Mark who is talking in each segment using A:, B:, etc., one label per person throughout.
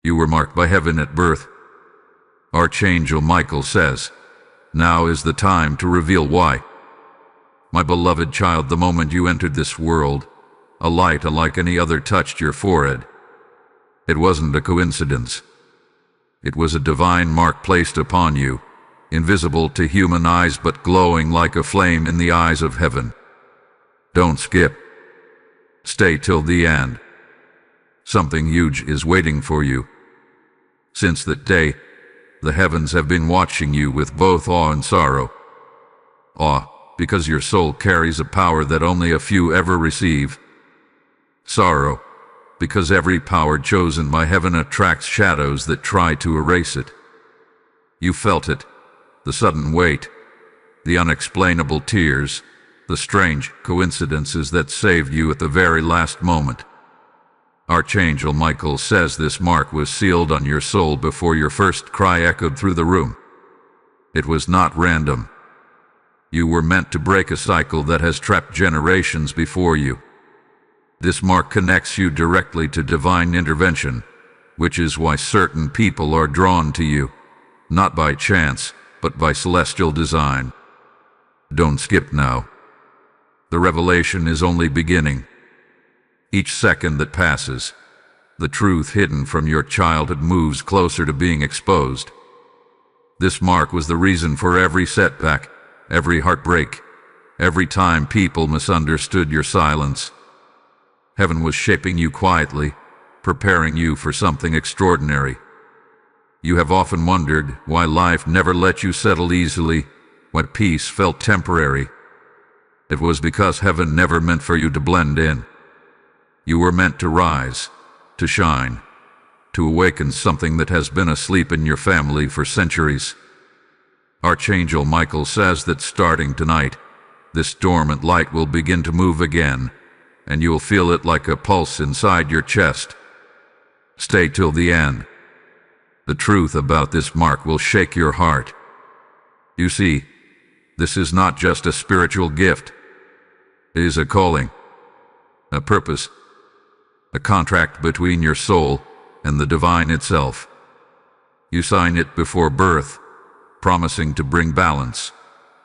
A: You were marked by heaven at birth. Archangel Michael says, now is the time to reveal why. My beloved child, the moment you entered this world, a light unlike any other touched your forehead. It wasn't a coincidence. It was a divine mark placed upon you, invisible to human eyes but glowing like a flame in the eyes of heaven. Don't skip. Stay till the end. Something huge is waiting for you. Since that day, the heavens have been watching you with both awe and sorrow. Awe, because your soul carries a power that only a few ever receive. Sorrow, because every power chosen by heaven attracts shadows that try to erase it. You felt it, the sudden weight, the unexplainable tears, the strange coincidences that saved you at the very last moment. Archangel Michael says this mark was sealed on your soul before your first cry echoed through the room. It was not random. You were meant to break a cycle that has trapped generations before you. This mark connects you directly to divine intervention, which is why certain people are drawn to you, not by chance, but by celestial design. Don't skip now. The revelation is only beginning. Each second that passes, the truth hidden from your childhood moves closer to being exposed. This mark was the reason for every setback, every heartbreak, every time people misunderstood your silence. Heaven was shaping you quietly, preparing you for something extraordinary. You have often wondered why life never let you settle easily, why peace felt temporary. It was because heaven never meant for you to blend in. You were meant to rise, to shine, to awaken something that has been asleep in your family for centuries. Archangel Michael says that starting tonight, this dormant light will begin to move again, and you will feel it like a pulse inside your chest. Stay till the end. The truth about this mark will shake your heart. You see, this is not just a spiritual gift. It is a calling, a purpose, a contract between your soul and the divine itself. You sign it before birth, promising to bring balance,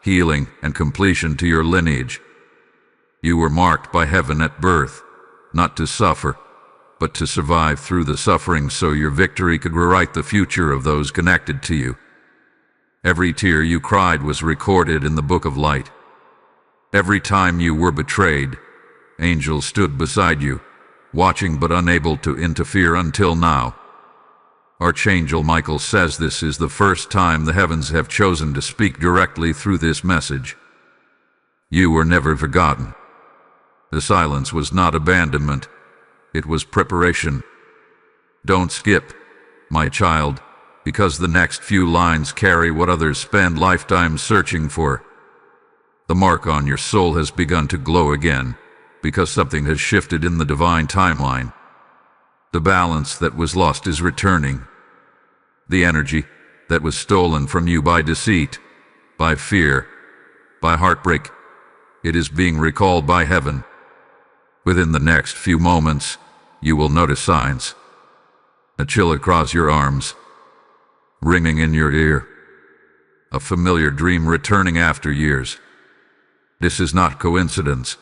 A: healing, and completion to your lineage. You were marked by heaven at birth, not to suffer, but to survive through the suffering so your victory could rewrite the future of those connected to you. Every tear you cried was recorded in the book of light. Every time you were betrayed, angels stood beside you, watching but unable to interfere until now. Archangel Michael says this is the first time the heavens have chosen to speak directly through this message. You were never forgotten. The silence was not abandonment, it was preparation. Don't skip, my child, because the next few lines carry what others spend lifetimes searching for. The mark on your soul has begun to glow again, because something has shifted in the divine timeline. The balance that was lost is returning. The energy that was stolen from you by deceit, by fear, by heartbreak, it is being recalled by heaven. Within the next few moments, you will notice signs. A chill across your arms, ringing in your ear, a familiar dream returning after years. This is not coincidence.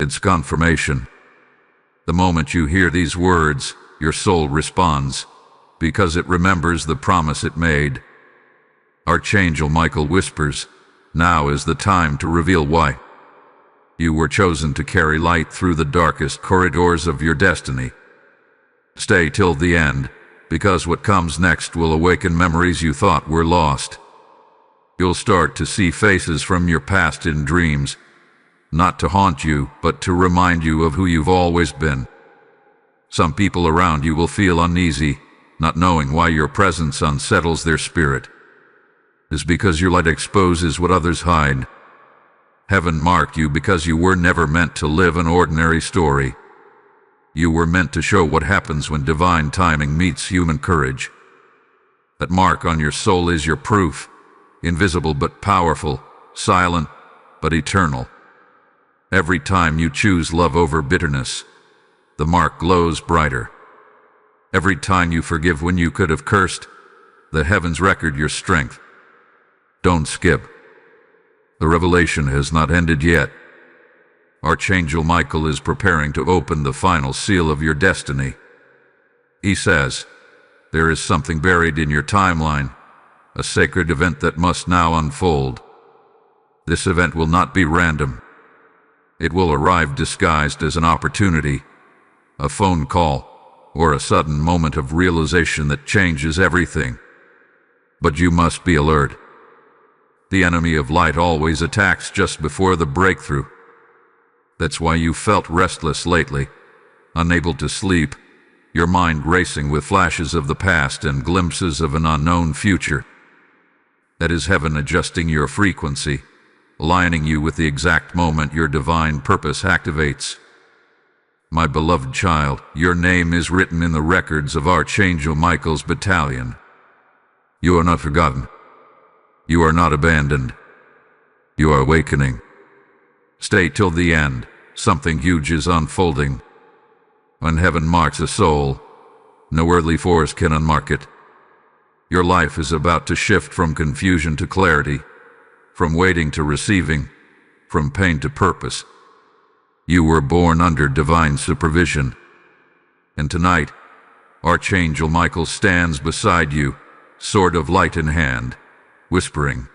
A: It's confirmation. The moment you hear these words, your soul responds, because it remembers the promise it made. Archangel Michael whispers, now is the time to reveal why. You were chosen to carry light through the darkest corridors of your destiny. Stay till the end, because what comes next will awaken memories you thought were lost. You'll start to see faces from your past in dreams, not to haunt you, but to remind you of who you've always been. Some people around you will feel uneasy, not knowing why your presence unsettles their spirit. It's because your light exposes what others hide. Heaven marked you because you were never meant to live an ordinary story. You were meant to show what happens when divine timing meets human courage. That mark on your soul is your proof, invisible but powerful, silent but eternal. Every time you choose love over bitterness, the mark glows brighter. Every time you forgive when you could have cursed, the heavens record your strength. Don't skip. The revelation has not ended yet. Archangel Michael is preparing to open the final seal of your destiny. He says, there is something buried in your timeline, a sacred event that must now unfold. This event will not be random. It will arrive disguised as an opportunity, a phone call, or a sudden moment of realization that changes everything. But you must be alert. The enemy of light always attacks just before the breakthrough. That's why you felt restless lately, unable to sleep, your mind racing with flashes of the past and glimpses of an unknown future. That is heaven adjusting your frequency, aligning you with the exact moment your divine purpose activates. My beloved child, your name is written in the records of Archangel Michael's battalion. You are not forgotten. You are not abandoned. You are awakening. Stay till the end. Something huge is unfolding. When heaven marks a soul, no earthly force can unmark it. Your life is about to shift from confusion to clarity, from waiting to receiving, from pain to purpose. You were born under divine supervision. And tonight, Archangel Michael stands beside you, sword of light in hand, whispering,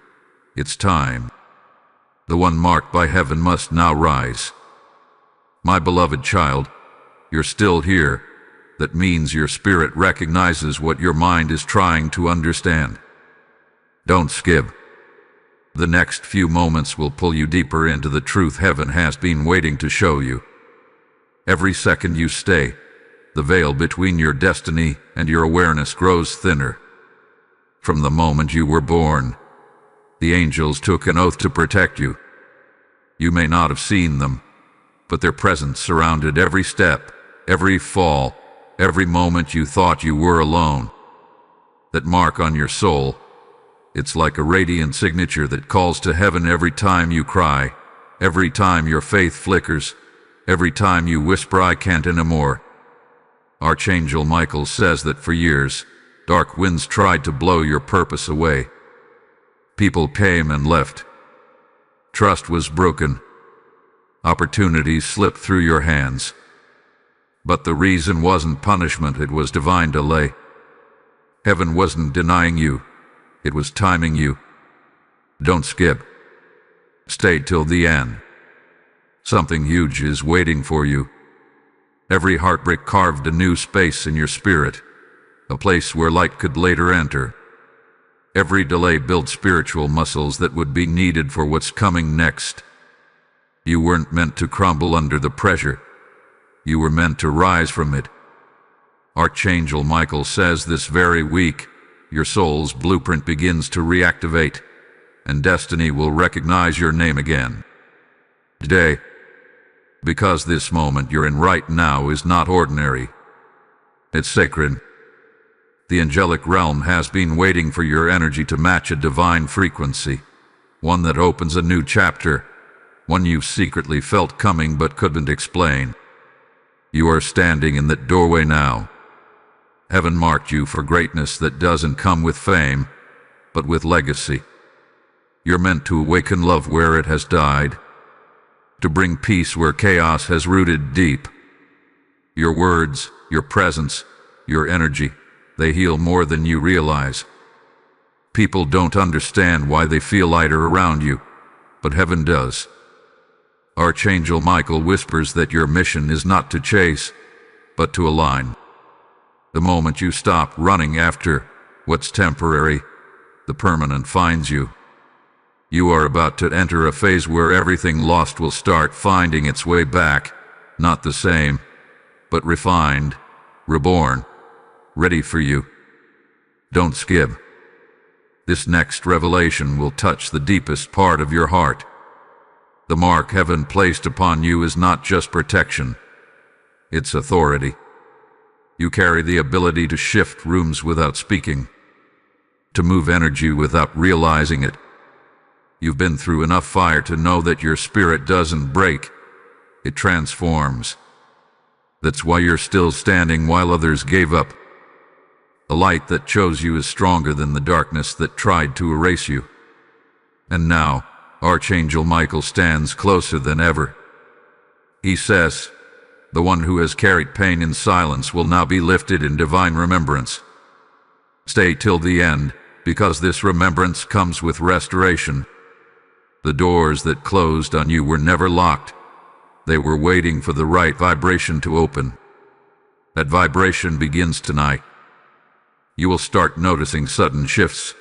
A: "It's time. The one marked by heaven must now rise." My beloved child, you're still here. That means your spirit recognizes what your mind is trying to understand. Don't skip. The next few moments will pull you deeper into the truth heaven has been waiting to show you. Every second you stay, the veil between your destiny and your awareness grows thinner. From the moment you were born, the angels took an oath to protect you. You may not have seen them, but their presence surrounded every step, every fall, every moment you thought you were alone. That mark on your soul, it's like a radiant signature that calls to heaven every time you cry, every time your faith flickers, every time you whisper, "I can't anymore." Archangel Michael says that for years, dark winds tried to blow your purpose away. People came and left. Trust was broken. Opportunities slipped through your hands. But the reason wasn't punishment, it was divine delay. Heaven wasn't denying you, it was timing you. Don't skip. Stay till the end. Something huge is waiting for you. Every heartbreak carved a new space in your spirit, a place where light could later enter. Every delay built spiritual muscles that would be needed for what's coming next. You weren't meant to crumble under the pressure. You were meant to rise from it. Archangel Michael says this very week, your soul's blueprint begins to reactivate, and destiny will recognize your name again. Today, because this moment you're in right now is not ordinary. It's sacred. The angelic realm has been waiting for your energy to match a divine frequency, one that opens a new chapter, one you secretly felt coming but couldn't explain. You are standing in that doorway now. Heaven marked you for greatness that doesn't come with fame, but with legacy. You're meant to awaken love where it has died, to bring peace where chaos has rooted deep. Your words, your presence, your energy, they heal more than you realize. People don't understand why they feel lighter around you, but heaven does. Archangel Michael whispers that your mission is not to chase, but to align. The moment you stop running after what's temporary, the permanent finds you. You are about to enter a phase where everything lost will start finding its way back, not the same, but refined, reborn, ready for you. Don't skip. This next revelation will touch the deepest part of your heart. The mark heaven placed upon you is not just protection, it's authority. You carry the ability to shift rooms without speaking, to move energy without realizing it. You've been through enough fire to know that your spirit doesn't break, it transforms. That's why you're still standing while others gave up, The light that chose you is stronger than the darkness that tried to erase you. And now, Archangel Michael stands closer than ever. He says, the one who has carried pain in silence will now be lifted in divine remembrance. Stay till the end, because this remembrance comes with restoration. The doors that closed on you were never locked. They were waiting for the right vibration to open. That vibration begins tonight. You will start noticing sudden shifts,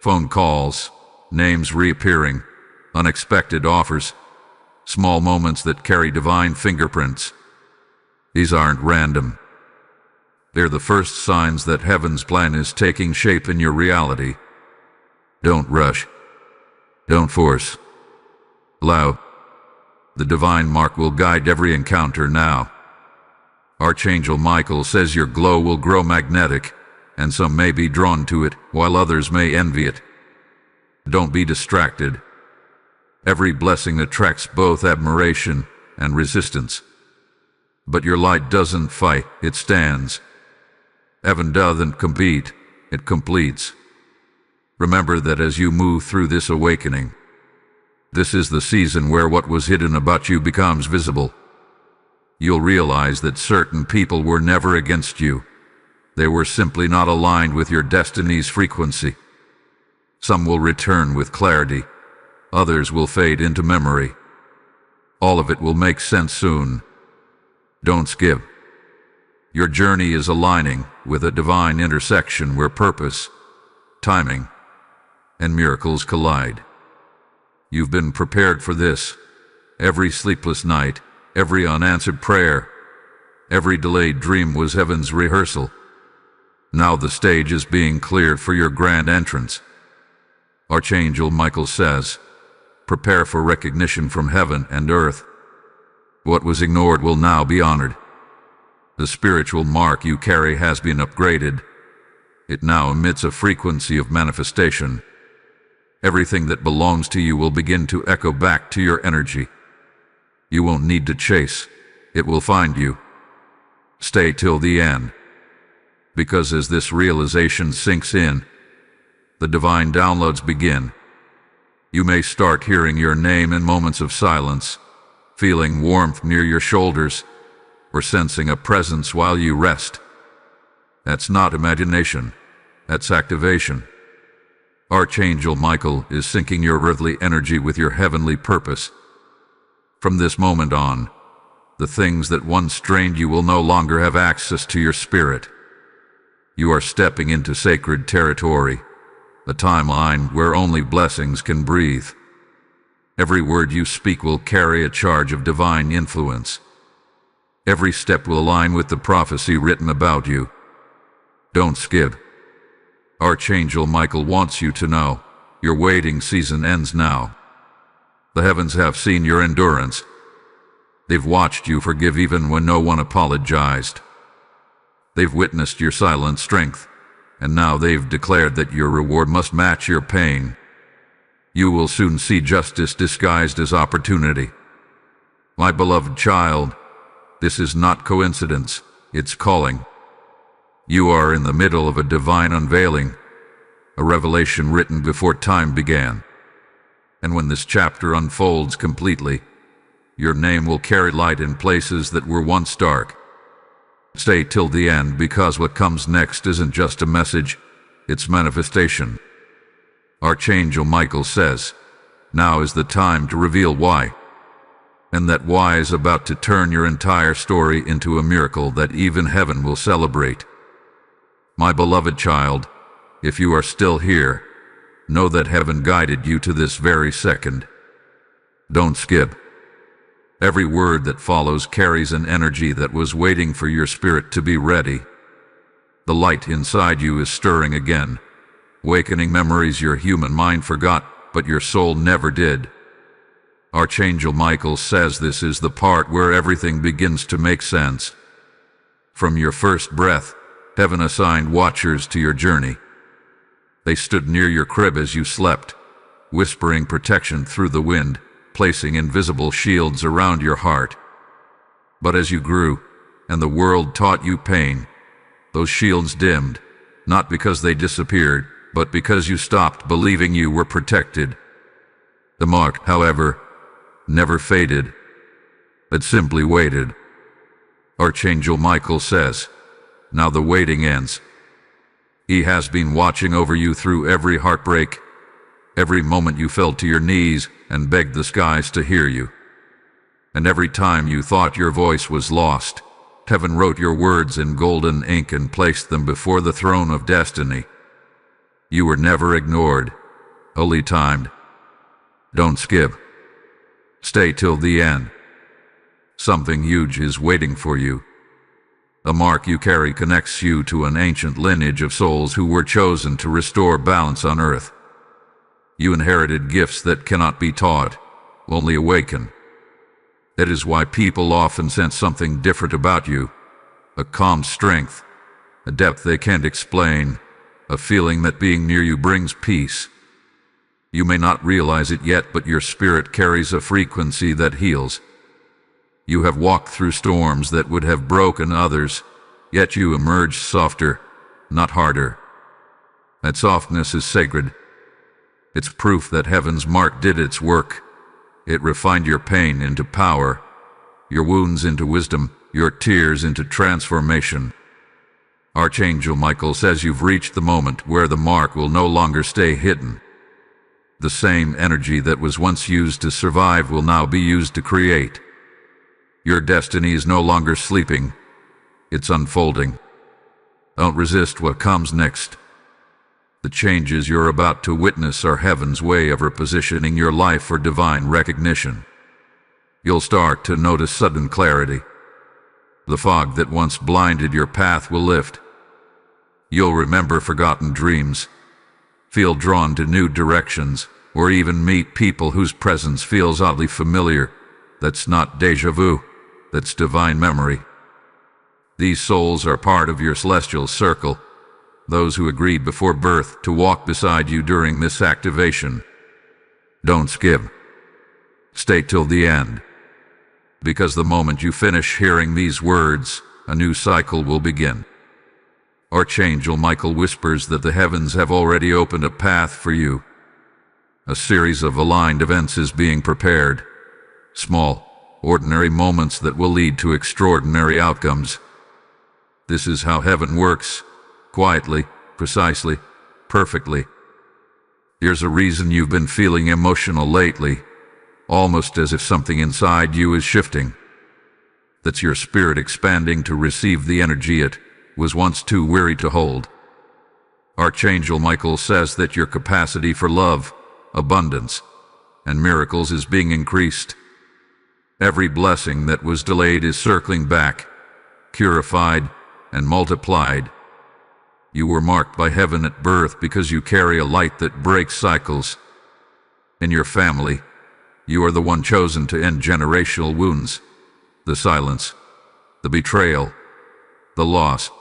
A: phone calls, names reappearing, unexpected offers, small moments that carry divine fingerprints. These aren't random. They're the first signs that heaven's plan is taking shape in your reality. Don't rush. Don't force. Allow. The divine mark will guide every encounter now. Archangel Michael says your glow will grow magnetic, and some may be drawn to it, while others may envy it. Don't be distracted. Every blessing attracts both admiration and resistance. But your light doesn't fight, it stands. Heaven doesn't compete, it completes. Remember that as you move through this awakening, this is the season where what was hidden about you becomes visible. You'll realize that certain people were never against you. They were simply not aligned with your destiny's frequency. Some will return with clarity. Others will fade into memory. All of it will make sense soon. Don't skip. Your journey is aligning with a divine intersection where purpose, timing, and miracles collide. You've been prepared for this. Every sleepless night, every unanswered prayer, every delayed dream was heaven's rehearsal. Now the stage is being cleared for your grand entrance. Archangel Michael says, prepare for recognition from heaven and earth. What was ignored will now be honored. The spiritual mark you carry has been upgraded. It now emits a frequency of manifestation. Everything that belongs to you will begin to echo back to your energy. You won't need to chase. It will find you. Stay till the end. Because as this realization sinks in, the divine downloads begin. You may start hearing your name in moments of silence, feeling warmth near your shoulders, or sensing a presence while you rest. That's not imagination. That's activation. Archangel Michael is syncing your earthly energy with your heavenly purpose. From this moment on, the things that once strained you will no longer have access to your spirit. You are stepping into sacred territory, a timeline where only blessings can breathe. Every word you speak will carry a charge of divine influence. Every step will align with the prophecy written about you. Don't skip. Archangel Michael wants you to know, your waiting season ends now. The heavens have seen your endurance. They've watched you forgive even when no one apologized. They've witnessed your silent strength, and now they've declared that your reward must match your pain. You will soon see justice disguised as opportunity. My beloved child, this is not coincidence, it's calling. You are in the middle of a divine unveiling, a revelation written before time began. And when this chapter unfolds completely, your name will carry light in places that were once dark. Stay till the end, because what comes next isn't just a message, it's manifestation. Archangel Michael says, now is the time to reveal why. And that why is about to turn your entire story into a miracle that even heaven will celebrate. My beloved child, if you are still here, know that heaven guided you to this very second. Don't skip. Every word that follows carries an energy that was waiting for your spirit to be ready. The light inside you is stirring again, wakening memories your human mind forgot, but your soul never did. Archangel Michael says this is the part where everything begins to make sense. From your first breath, heaven assigned watchers to your journey. They stood near your crib as you slept, whispering protection through the wind, placing invisible shields around your heart. But as you grew, and the world taught you pain, those shields dimmed, not because they disappeared, but because you stopped believing you were protected. The mark, however, never faded. It simply waited. Archangel Michael says, now the waiting ends. He has been watching over you through every heartbreak, every moment you fell to your knees and begged the skies to hear you. And every time you thought your voice was lost, heaven wrote your words in golden ink and placed them before the throne of destiny. You were never ignored, only timed. Don't skip. Stay till the end. Something huge is waiting for you. The mark you carry connects you to an ancient lineage of souls who were chosen to restore balance on earth. You inherited gifts that cannot be taught, only awaken. That is why people often sense something different about you. A calm strength, a depth they can't explain, a feeling that being near you brings peace. You may not realize it yet, but your spirit carries a frequency that heals. You have walked through storms that would have broken others, yet you emerged softer, not harder. That softness is sacred. It's proof that heaven's mark did its work. It refined your pain into power, your wounds into wisdom, your tears into transformation. Archangel Michael says you've reached the moment where the mark will no longer stay hidden. The same energy that was once used to survive will now be used to create. Your destiny is no longer sleeping. It's unfolding. Don't resist what comes next. The changes you're about to witness are heaven's way of repositioning your life for divine recognition. You'll start to notice sudden clarity. The fog that once blinded your path will lift. You'll remember forgotten dreams, feel drawn to new directions, or even meet people whose presence feels oddly familiar. That's not déjà vu, that's divine memory. These souls are part of your celestial circle, those who agreed before birth to walk beside you during this activation. Don't skip. Stay till the end. Because the moment you finish hearing these words, a new cycle will begin. Archangel Michael whispers that the heavens have already opened a path for you. A series of aligned events is being prepared. Small, ordinary moments that will lead to extraordinary outcomes. This is how heaven works. Quietly, precisely, perfectly. Here's a reason you've been feeling emotional lately, almost as if something inside you is shifting. That's your spirit expanding to receive the energy it was once too weary to hold. Archangel Michael says that your capacity for love, abundance, and miracles is being increased. Every blessing that was delayed is circling back, purified, and multiplied. You were marked by heaven at birth because you carry a light that breaks cycles. In your family, you are the one chosen to end generational wounds, the silence, the betrayal, the loss.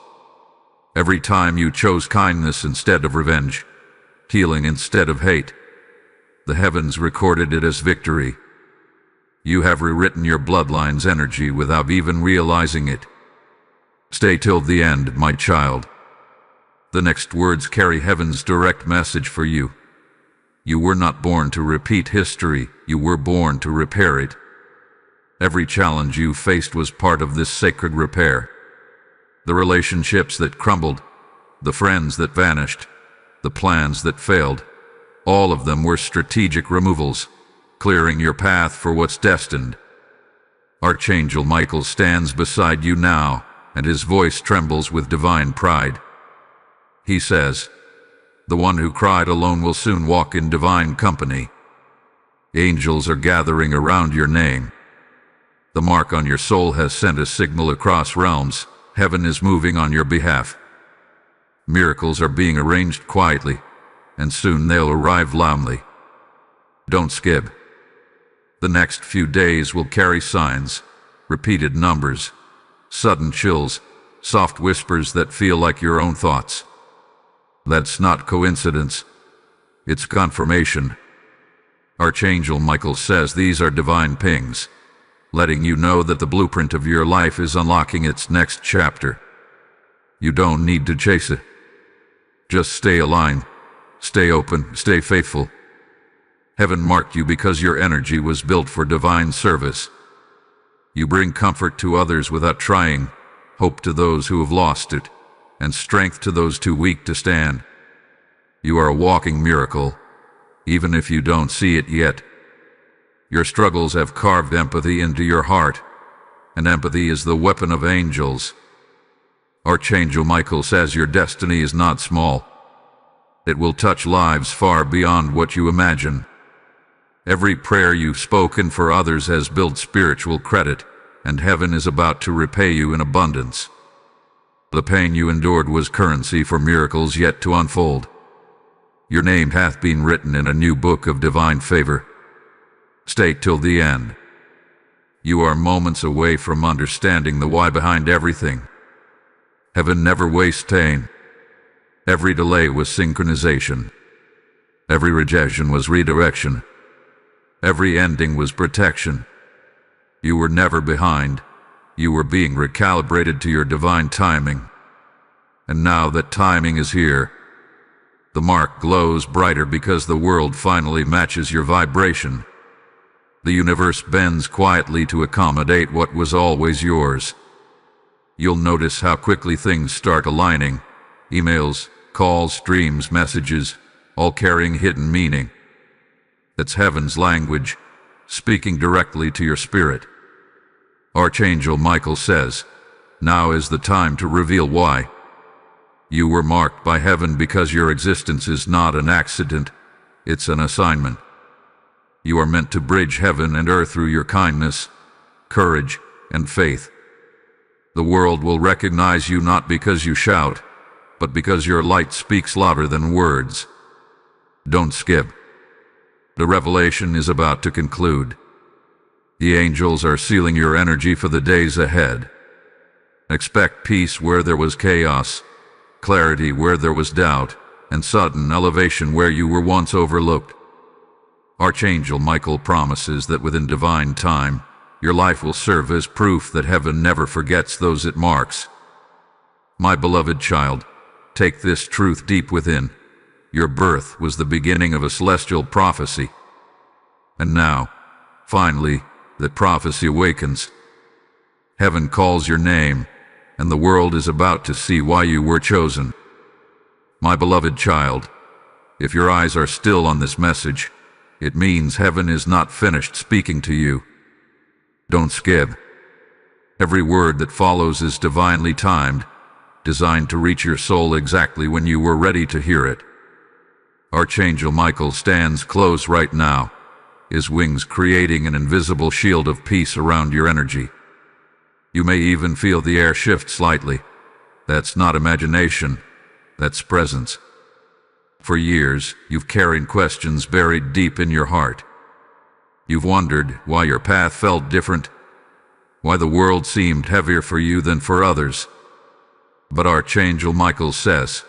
A: Every time you chose kindness instead of revenge, healing instead of hate, the heavens recorded it as victory. You have rewritten your bloodline's energy without even realizing it. Stay till the end, my child. The next words carry heaven's direct message for you. You were not born to repeat history, you were born to repair it. Every challenge you faced was part of this sacred repair. The relationships that crumbled, the friends that vanished, the plans that failed, all of them were strategic removals, clearing your path for what's destined. Archangel Michael stands beside you now, and his voice trembles with divine pride. He says, the one who cried alone will soon walk in divine company. Angels are gathering around your name. The mark on your soul has sent a signal across realms. Heaven is moving on your behalf. Miracles are being arranged quietly, and soon they'll arrive loudly. Don't skip. The next few days will carry signs, repeated numbers, sudden chills, soft whispers that feel like your own thoughts. That's not coincidence. It's confirmation. Archangel Michael says these are divine pings, letting you know that the blueprint of your life is unlocking its next chapter. You don't need to chase it. Just stay aligned, stay open, stay faithful. Heaven marked you because your energy was built for divine service. You bring comfort to others without trying, hope to those who have lost it, and strength to those too weak to stand. You are a walking miracle, even if you don't see it yet. Your struggles have carved empathy into your heart, and empathy is the weapon of angels. Archangel Michael says your destiny is not small. It will touch lives far beyond what you imagine. Every prayer you've spoken for others has built spiritual credit, and heaven is about to repay you in abundance. The pain you endured was currency for miracles yet to unfold. Your name hath been written in a new book of divine favor. Stay till the end. You are moments away from understanding the why behind everything. Heaven never wastes pain. Every delay was synchronization. Every rejection was redirection. Every ending was protection. You were never behind. You were being recalibrated to your divine timing. And now that timing is here, the mark glows brighter because the world finally matches your vibration. The universe bends quietly to accommodate what was always yours. You'll notice how quickly things start aligning. Emails, calls, dreams, messages, all carrying hidden meaning. That's heaven's language, speaking directly to your spirit. Archangel Michael says, now is the time to reveal why. You were marked by heaven because your existence is not an accident, it's an assignment. You are meant to bridge heaven and earth through your kindness, courage, and faith. The world will recognize you not because you shout, but because your light speaks louder than words. Don't skip. The revelation is about to conclude. The angels are sealing your energy for the days ahead. Expect peace where there was chaos, clarity where there was doubt, and sudden elevation where you were once overlooked. Archangel Michael promises that within divine time, your life will serve as proof that heaven never forgets those it marks. My beloved child, take this truth deep within. Your birth was the beginning of a celestial prophecy. And now, finally, that prophecy awakens. Heaven calls your name, and the world is about to see why you were chosen. My beloved child, if your eyes are still on this message, it means heaven is not finished speaking to you. Don't skip. Every word that follows is divinely timed, designed to reach your soul exactly when you were ready to hear it. Archangel Michael stands close right now, his wings creating an invisible shield of peace around your energy. You may even feel the air shift slightly. That's not imagination, that's presence. For years, you've carried questions buried deep in your heart. You've wondered why your path felt different, why the world seemed heavier for you than for others. But Archangel Michael says,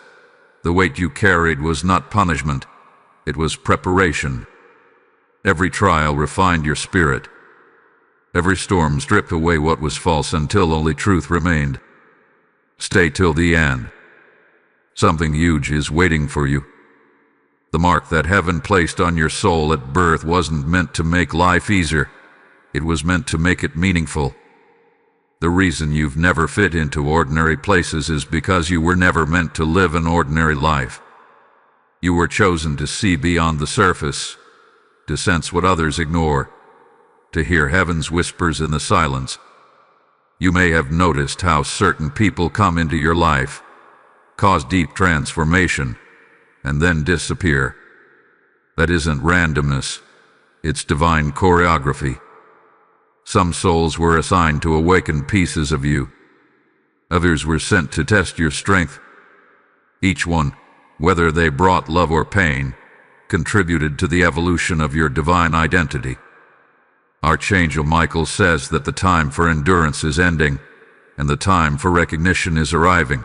A: the weight you carried was not punishment, it was preparation. Every trial refined your spirit. Every storm stripped away what was false until only truth remained. Stay till the end. Something huge is waiting for you. The mark that heaven placed on your soul at birth wasn't meant to make life easier. It was meant to make it meaningful. The reason you've never fit into ordinary places is because you were never meant to live an ordinary life. You were chosen to see beyond the surface, to sense what others ignore, to hear heaven's whispers in the silence. You may have noticed how certain people come into your life, cause deep transformation, and then disappear. That isn't randomness, it's divine choreography. Some souls were assigned to awaken pieces of you. Others were sent to test your strength. Each one, whether they brought love or pain, contributed to the evolution of your divine identity. Archangel Michael says that the time for endurance is ending, and the time for recognition is arriving.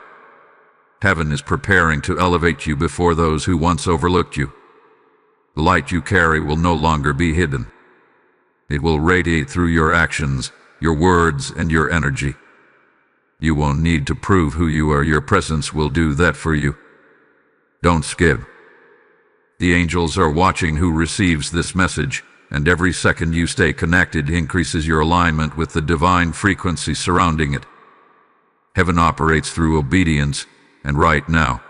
A: Heaven is preparing to elevate you before those who once overlooked you. The light you carry will no longer be hidden. It will radiate through your actions, your words, and your energy. You won't need to prove who you are. Your presence will do that for you. Don't skip. The angels are watching who receives this message, and every second you stay connected increases your alignment with the divine frequency surrounding it. Heaven operates through obedience, and right now,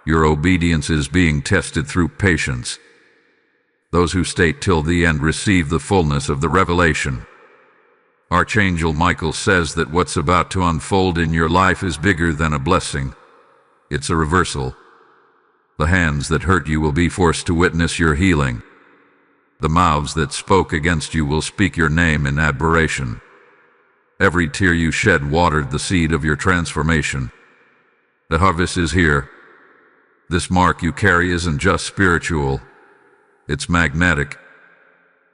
A: your obedience is being tested through patience. Those who stay till the end receive the fullness of the revelation. Archangel Michael says that what's about to unfold in your life is bigger than a blessing. It's a reversal. The hands that hurt you will be forced to witness your healing. The mouths that spoke against you will speak your name in admiration. Every tear you shed watered the seed of your transformation. The harvest is here. This mark you carry isn't just spiritual. It's magnetic.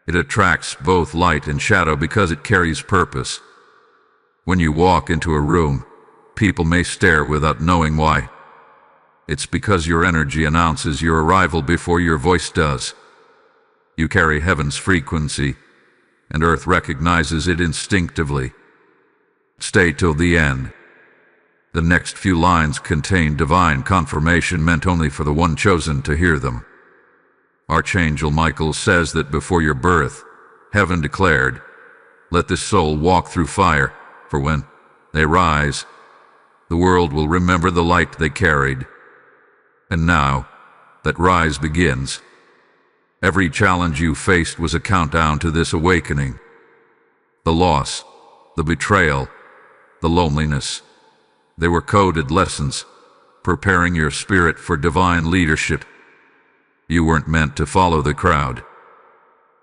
A: It attracts both light and shadow because it carries purpose. When you walk into a room, people may stare without knowing why. It's because your energy announces your arrival before your voice does. You carry heaven's frequency, and earth recognizes it instinctively. Stay till the end. The next few lines contain divine confirmation meant only for the one chosen to hear them. Archangel Michael says that before your birth, heaven declared, "Let this soul walk through fire, for when they rise, the world will remember the light they carried." And now, that rise begins. Every challenge you faced was a countdown to this awakening. The loss, the betrayal, the loneliness, they were coded lessons, preparing your spirit for divine leadership. You weren't meant to follow the crowd.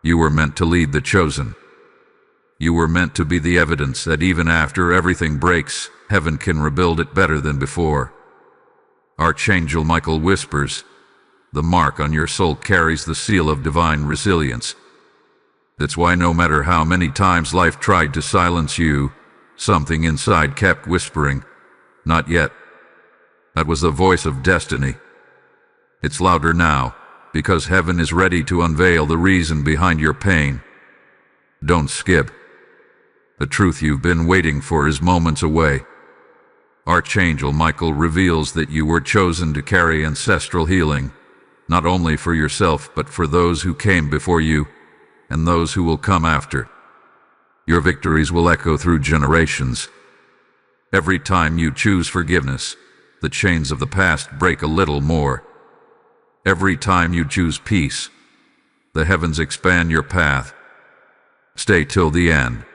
A: You were meant to lead the chosen. You were meant to be the evidence that even after everything breaks, heaven can rebuild it better than before. Archangel Michael whispers, "The mark on your soul carries the seal of divine resilience." That's why no matter how many times life tried to silence you, something inside kept whispering, "Not yet." That was the voice of destiny. It's louder now, because heaven is ready to unveil the reason behind your pain. Don't skip. The truth you've been waiting for is moments away. Archangel Michael reveals that you were chosen to carry ancestral healing, not only for yourself but for those who came before you and those who will come after. Your victories will echo through generations. Every time you choose forgiveness, the chains of the past break a little more. Every time you choose peace, the heavens expand your path. Stay till the end,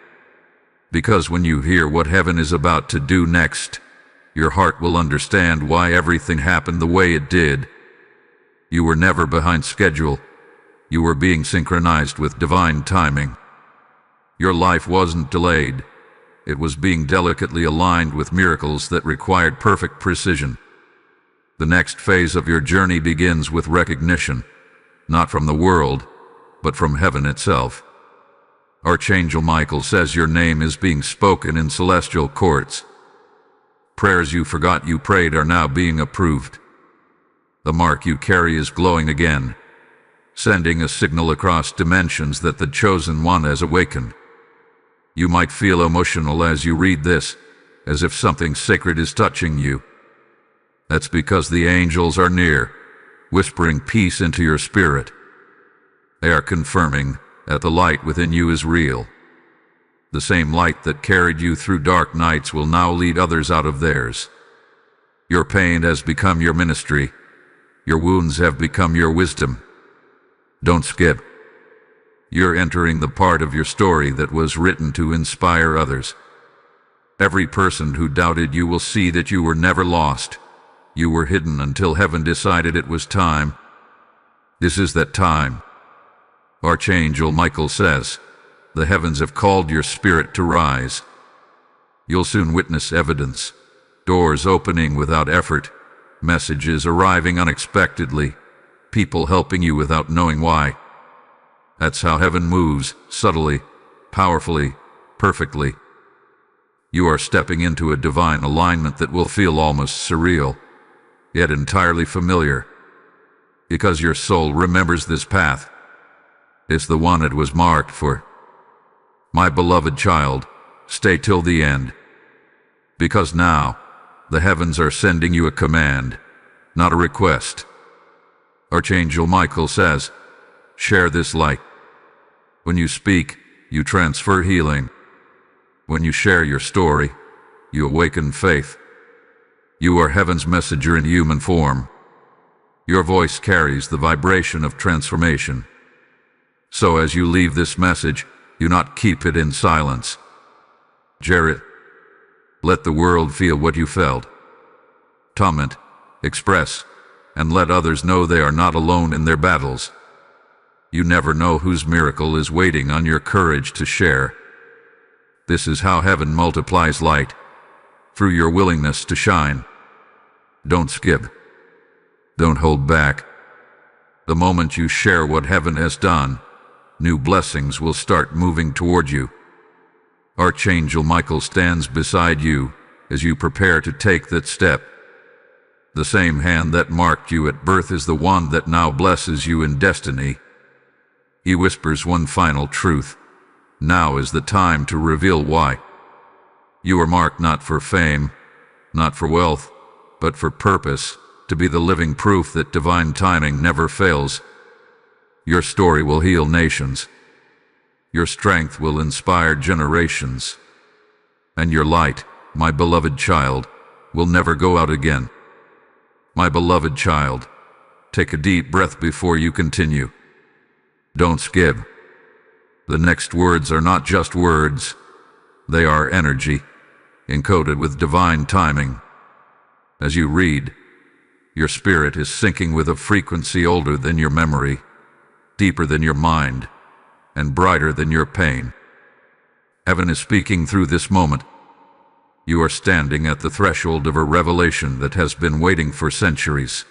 A: because when you hear what heaven is about to do next, your heart will understand why everything happened the way it did. You were never behind schedule. You were being synchronized with divine timing. Your life wasn't delayed. It was being delicately aligned with miracles that required perfect precision. The next phase of your journey begins with recognition, not from the world, but from heaven itself. Archangel Michael says your name is being spoken in celestial courts. Prayers you forgot you prayed are now being approved. The mark you carry is glowing again, sending a signal across dimensions that the chosen one has awakened. You might feel emotional as you read this, as if something sacred is touching you. That's because the angels are near, whispering peace into your spirit. They are confirming that the light within you is real. The same light that carried you through dark nights will now lead others out of theirs. Your pain has become your ministry. Your wounds have become your wisdom. Don't skip. You're entering the part of your story that was written to inspire others. Every person who doubted you will see that you were never lost. You were hidden until heaven decided it was time. This is that time. Archangel Michael says, "The heavens have called your spirit to rise." You'll soon witness evidence, doors opening without effort, messages arriving unexpectedly, people helping you without knowing why. That's how heaven moves, subtly, powerfully, perfectly. You are stepping into a divine alignment that will feel almost surreal, yet entirely familiar, because your soul remembers this path. It's the one it was marked for. My beloved child, stay till the end, because now the heavens are sending you a command, not a request. Archangel Michael says, share this light. When you speak, you transfer healing. When you share your story, you awaken faith. You are heaven's messenger in human form. Your voice carries the vibration of transformation. So as you leave this message, do not keep it in silence. Share it. Let the world feel what you felt. Comment, express, and let others know they are not alone in their battles. You never know whose miracle is waiting on your courage to share. This is how heaven multiplies light, through your willingness to shine. Don't skip. Don't hold back. The moment you share what heaven has done, new blessings will start moving toward you. Archangel Michael stands beside you as you prepare to take that step. The same hand that marked you at birth is the one that now blesses you in destiny. He whispers one final truth. Now is the time to reveal why. You are marked not for fame, not for wealth, but for purpose, to be the living proof that divine timing never fails. Your story will heal nations. Your strength will inspire generations. And your light, my beloved child, will never go out again. My beloved child, take a deep breath before you continue. Don't skip. The next words are not just words. They are energy, encoded with divine timing. As you read, your spirit is syncing with a frequency older than your memory, deeper than your mind, and brighter than your pain. Heaven is speaking through this moment. You are standing at the threshold of a revelation that has been waiting for centuries.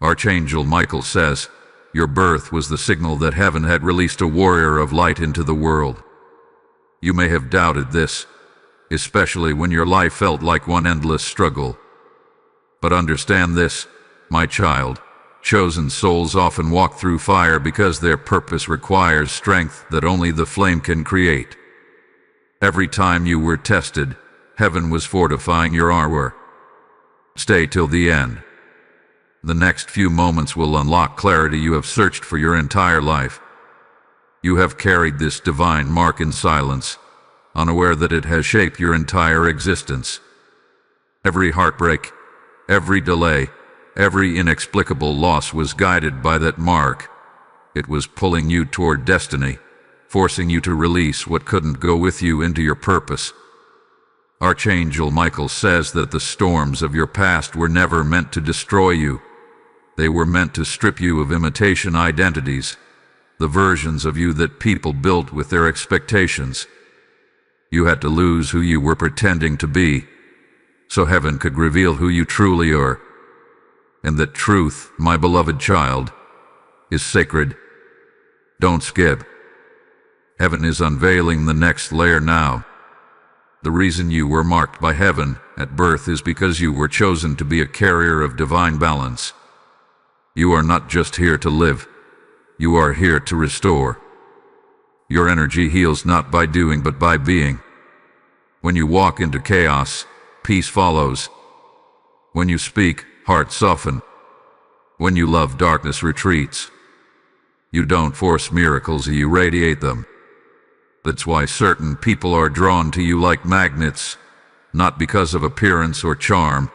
A: Archangel Michael says, your birth was the signal that heaven had released a warrior of light into the world. You may have doubted this, especially when your life felt like one endless struggle. But understand this, my child, chosen souls often walk through fire because their purpose requires strength that only the flame can create. Every time you were tested, heaven was fortifying your armor. Stay till the end. The next few moments will unlock clarity you have searched for your entire life. You have carried this divine mark in silence, unaware that it has shaped your entire existence. Every heartbreak, every delay, every inexplicable loss was guided by that mark. It was pulling you toward destiny, forcing you to release what couldn't go with you into your purpose. Archangel Michael says that the storms of your past were never meant to destroy you. They were meant to strip you of imitation identities, the versions of you that people built with their expectations. You had to lose who you were pretending to be, so heaven could reveal who you truly are. And that truth, my beloved child, is sacred. Don't skip. Heaven is unveiling the next layer now. The reason you were marked by heaven at birth is because you were chosen to be a carrier of divine balance. You are not just here to live. You are here to restore. Your energy heals not by doing but by being. When you walk into chaos, peace follows. When you speak, hearts soften. When you love, darkness retreats. You don't force miracles, you radiate them. That's why certain people are drawn to you like magnets, not because of appearance or charm,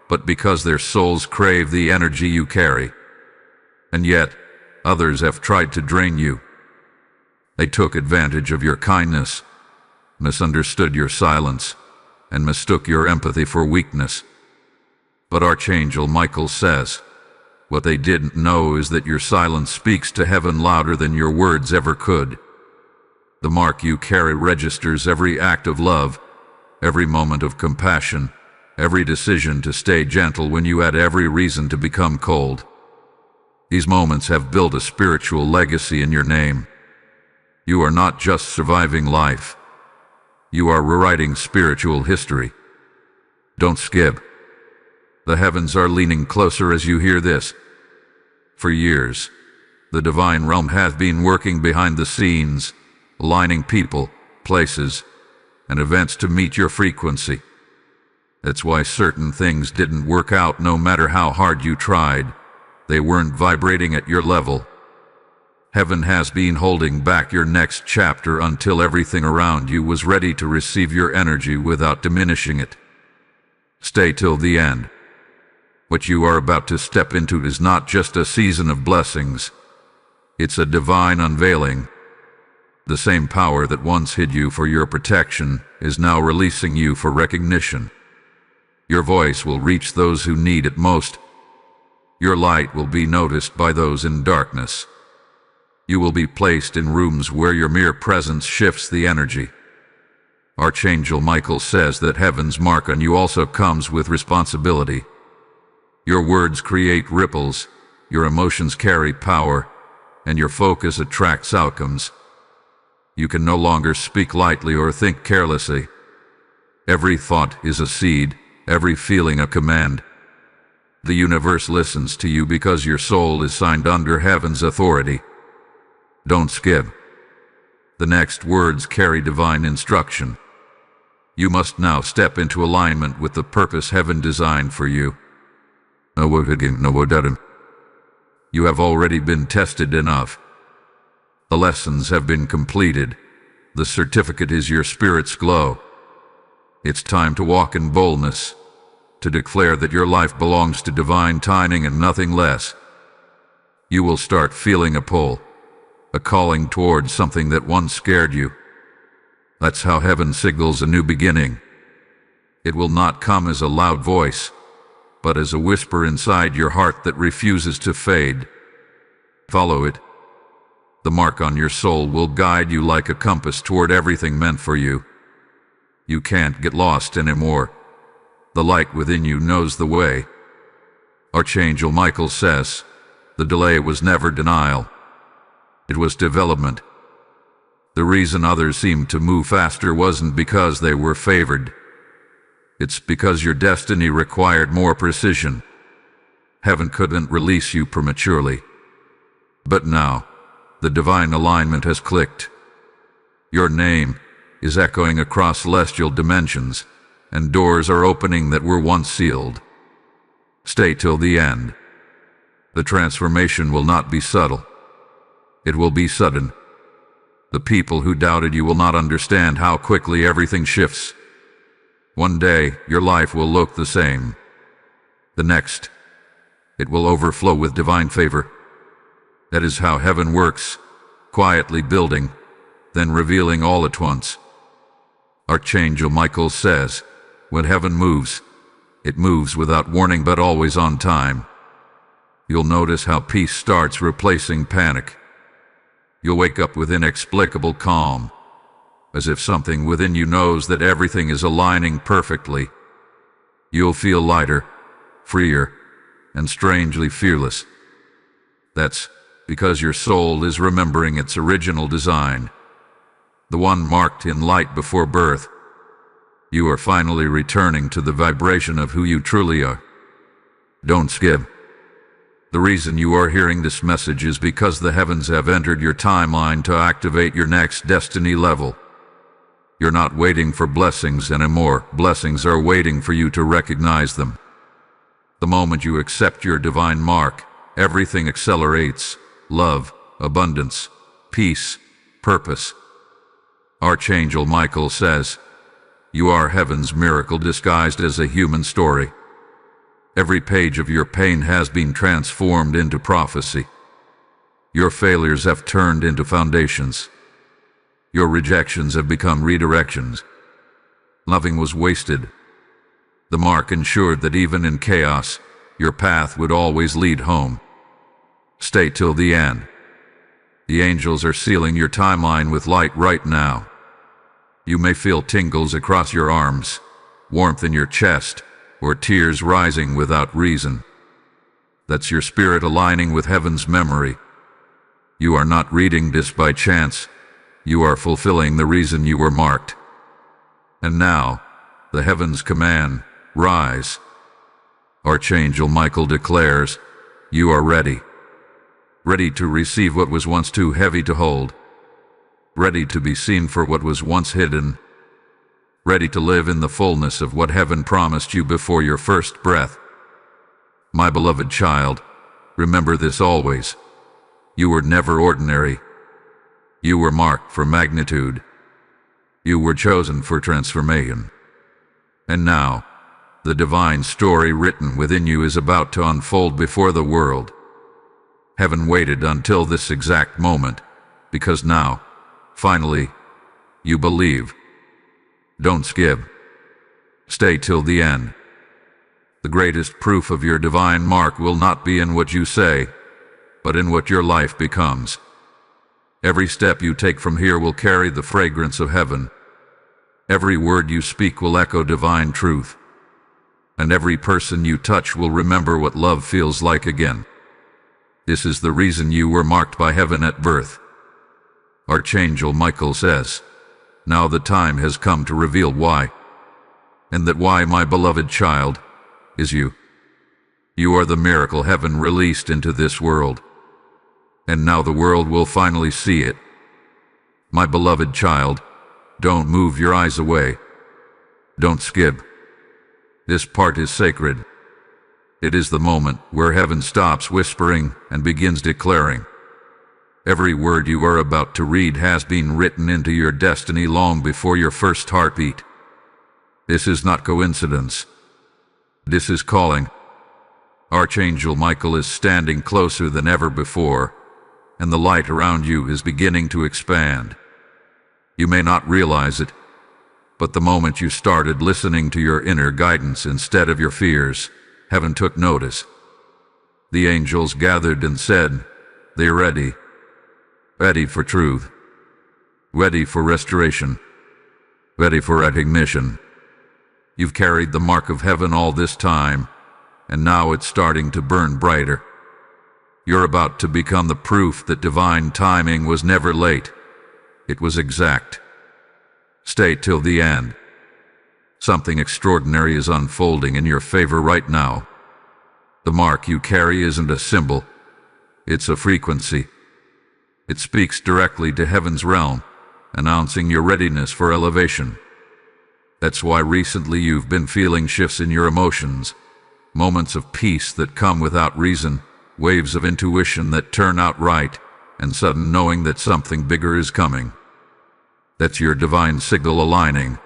A: but because their souls crave the energy you carry. And yet, others have tried to drain you. They took advantage of your kindness, misunderstood your silence, and mistook your empathy for weakness. But Archangel Michael says, what they didn't know is that your silence speaks to heaven louder than your words ever could. The mark you carry registers every act of love, every moment of compassion, every decision to stay gentle when you had every reason to become cold. These moments have built a spiritual legacy in your name. You are not just surviving life. You are rewriting spiritual history. Don't skip. The heavens are leaning closer as you hear this. For years, the divine realm has been working behind the scenes, aligning people, places, and events to meet your frequency. That's why certain things didn't work out no matter how hard you tried. They weren't vibrating at your level. Heaven has been holding back your next chapter until everything around you was ready to receive your energy without diminishing it. Stay till the end. What you are about to step into is not just a season of blessings. It's a divine unveiling. The same power that once hid you for your protection is now releasing you for recognition. Your voice will reach those who need it most. Your light will be noticed by those in darkness. You will be placed in rooms where your mere presence shifts the energy. Archangel Michael says that heaven's mark on you also comes with responsibility. Your words create ripples, your emotions carry power, and your focus attracts outcomes. You can no longer speak lightly or think carelessly. Every thought is a seed, every feeling a command. The universe listens to you because your soul is signed under heaven's authority. Don't skip. The next words carry divine instruction. You must now step into alignment with the purpose heaven designed for you. You have already been tested enough. The lessons have been completed. The certificate is your spirit's glow. It's time to walk in boldness, to declare that your life belongs to divine timing and nothing less. You will start feeling a pull, a calling towards something that once scared you. That's how heaven signals a new beginning. It will not come as a loud voice, but as a whisper inside your heart that refuses to fade. Follow it. The mark on your soul will guide you like a compass toward everything meant for you. You can't get lost anymore. The light within you knows the way. Archangel Michael says, the delay was never denial. It was development. The reason others seemed to move faster wasn't because they were favored. It's because your destiny required more precision. Heaven couldn't release you prematurely. But now, the divine alignment has clicked. Your name is echoing across celestial dimensions, and doors are opening that were once sealed. Stay till the end. The transformation will not be subtle. It will be sudden. The people who doubted you will not understand how quickly everything shifts. One day, your life will look the same. The next, it will overflow with divine favor. That is how heaven works, quietly building, then revealing all at once. Archangel Michael says, when heaven moves, it moves without warning but always on time. You'll notice how peace starts replacing panic. You'll wake up with inexplicable calm, as if something within you knows that everything is aligning perfectly. You'll feel lighter, freer, and strangely fearless. That's because your soul is remembering its original design, the one marked in light before birth. You are finally returning to the vibration of who you truly are. Don't skip. The reason you are hearing this message is because the heavens have entered your timeline to activate your next destiny level. You're not waiting for blessings anymore. Blessings are waiting for you to recognize them. The moment you accept your divine mark, everything accelerates. Love, abundance, peace, purpose. Archangel Michael says, you are heaven's miracle disguised as a human story. Every page of your pain has been transformed into prophecy. Your failures have turned into foundations. Your rejections have become redirections. Nothing was wasted. The mark ensured that even in chaos, your path would always lead home. Stay till the end. The angels are sealing your timeline with light right now. You may feel tingles across your arms, warmth in your chest, or tears rising without reason. That's your spirit aligning with heaven's memory. You are not reading this by chance. You are fulfilling the reason you were marked. And now, the heavens command, rise. Archangel Michael declares, you are ready. Ready to receive what was once too heavy to hold. Ready to be seen for what was once hidden. Ready to live in the fullness of what heaven promised you before your first breath. My beloved child, Remember this always. You were never ordinary. You were marked for magnitude. You were chosen for transformation. And now, the divine story written within you is about to unfold before the world. Heaven waited until this exact moment, because now, finally, you believe. Don't skip. Stay till the end. The greatest proof of your divine mark will not be in what you say, but in what your life becomes. Every step you take from here will carry the fragrance of heaven. Every word you speak will echo divine truth. And every person you touch will remember what love feels like again. This is the reason you were marked by heaven at birth. Archangel Michael says, now the time has come to reveal why. And that why, my beloved child, is you. You are the miracle heaven released into this world. And now the world will finally see it. My beloved child, don't move your eyes away. Don't skip. This part is sacred. It is the moment where heaven stops whispering and begins declaring. Every word you are about to read has been written into your destiny long before your first heartbeat. This is not coincidence. This is calling. Archangel Michael is standing closer than ever before, and the light around you is beginning to expand. You may not realize it, but the moment you started listening to your inner guidance instead of your fears, heaven took notice. The angels gathered and said, they're ready. Ready for truth. Ready for restoration. Ready for recognition. You've carried the mark of heaven all this time, and now it's starting to burn brighter. You're about to become the proof that divine timing was never late. It was exact. Stay till the end. Something extraordinary is unfolding in your favor right now. The mark you carry isn't a symbol. It's a frequency. It speaks directly to heaven's realm, announcing your readiness for elevation. That's why recently you've been feeling shifts in your emotions, moments of peace that come without reason, waves of intuition that turn out right, and sudden knowing that something bigger is coming. That's your divine signal aligning.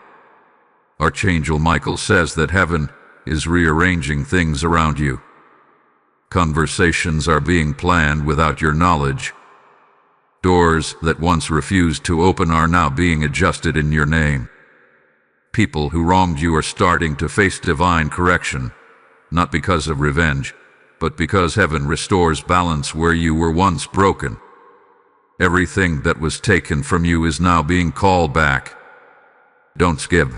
A: Archangel Michael says that heaven is rearranging things around you. Conversations are being planned without your knowledge. Doors that once refused to open are now being adjusted in your name. People who wronged you are starting to face divine correction, not because of revenge, but because heaven restores balance where you were once broken. Everything that was taken from you is now being called back. Don't skip.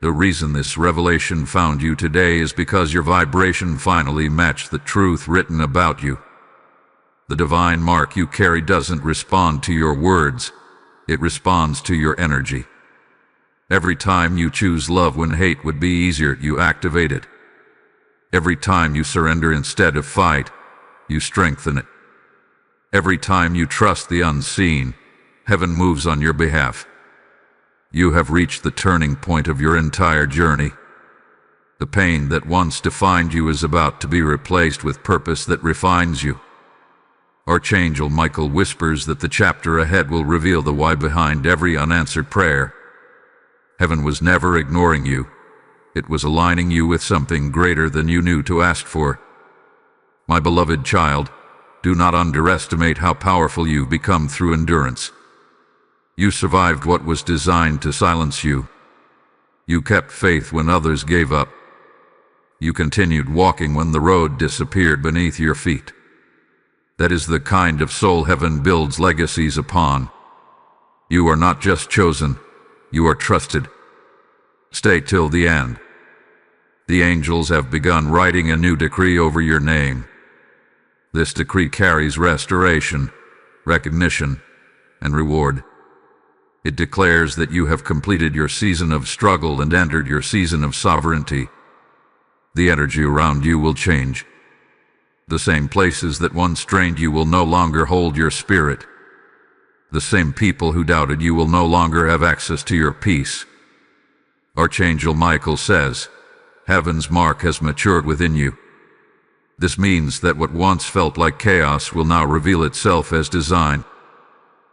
A: The reason this revelation found you today is because your vibration finally matched the truth written about you. The divine mark you carry doesn't respond to your words, it responds to your energy. Every time you choose love when hate would be easier, you activate it. Every time you surrender instead of fight, you strengthen it. Every time you trust the unseen, heaven moves on your behalf. You have reached the turning point of your entire journey. The pain that once defined you is about to be replaced with purpose that refines you. Archangel Michael whispers that the chapter ahead will reveal the why behind every unanswered prayer. Heaven was never ignoring you. It was aligning you with something greater than you knew to ask for. My beloved child, do not underestimate how powerful you've become through endurance. You survived what was designed to silence you. You kept faith when others gave up. You continued walking when the road disappeared beneath your feet. That is the kind of soul heaven builds legacies upon. You are not just chosen, you are trusted. Stay till the end. The angels have begun writing a new decree over your name. This decree carries restoration, recognition, and reward. It declares that you have completed your season of struggle and entered your season of sovereignty. The energy around you will change. The same places that once strained you will no longer hold your spirit. The same people who doubted you will no longer have access to your peace. Archangel Michael says, heaven's mark has matured within you. This means that what once felt like chaos will now reveal itself as design.